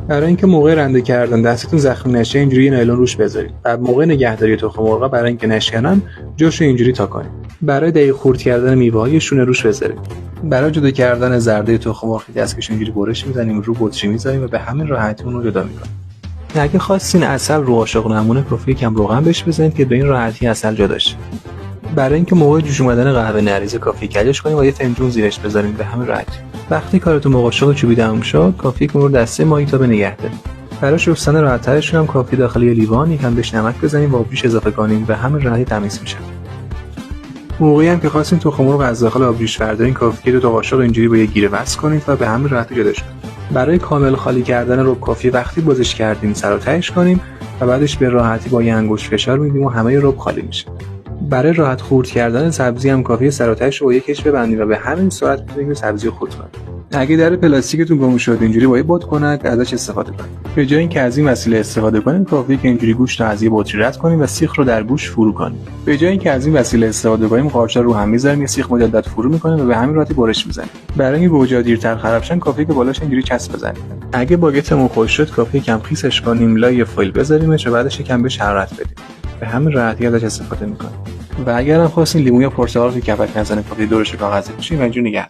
برای اینکه موقع رنده کردن دستتون زخمی نشه اینجوری یه نایلون روش بذارید. بعد موقع نگهداری تخم مرغ برای اینکه نشکنن جاشو اینجوری تا کنید. برای دقیق خرد کردن میوه‌ها یه شونه روش بذارید. برای جدا کردن زرده تخم مرغ دستکش اینجوری برش میزنیم رو بطری میذاریم و به همین راحتی اون رو جدا میکنیم. اگه خواستین عسل رو قاشق نمونه کافیه کم روغن بهش بزنید که به این راحتی عسل جدا شه. برای اینکه موقع جوش اومدن قهوه نریزه کافی کجش کنیم و یه فنجون زیرش بذاریم به همین راحتی. وقتی کارتون با قاشق چوبی تموم شد کافیه که اون رو دسته ماهیتابه نگه داریم. برای شستن راحت‌ترشون هم کافی داخل یه لیوان یکم بهش نمک بزنیم و آبجوش اضافه کنیم به همین راحتی تمیز میشه. موقعی هم که خواستین تخم مرغ از داخل آبجوش بردارین کافیه دو تا قاشق اینجوری با یه گیره وصل کنید و به همین راحتی جداش کنید. برای کامل خالی کردن رب کافی وقتی بازش کردیم سر و تهش کنیم و بعدش به راحتی با یه انگشت فشار میدیم و همه رب خالی میشه. برای راحت خورد کردن سبزی هم کافیه سر و تهش رو با یک کش ببندیم و به همین سرعت میتونیم سبزی رو خورد کنیم. اگه در پلاستیکتون گم شد اینجوری با یه باد کنک ازش استفاده کنید. به جای اینکه از این وسیله استفاده کنیم کافیه که اینجوری گوشت رو از یه بطری رد کنیم و سیخ رو در گوشت فرو کنیم. به جای اینکه از این وسیله استفاده کنیم قارچ رو هم میذاریم یه سیخ مجدد فرو میکنیم و به همین راحتی برش میزنیم. برای اینکه گوجه دیرتر خراب شن کافیه که بالاش اینجوری چسب بزنیم. اگه باگتمون خوش شد کافیه کم خیسش کنیم لای فویل بذاریمش و بعدش یکم بهش حرارت بدیم. به همین راحتی ازش استفاده میکنیم. و اگر هم خواستین لیمو یا پرتقال رو کپک نزنه کافیه دورش کاغذی بشیم و اینجوری نگه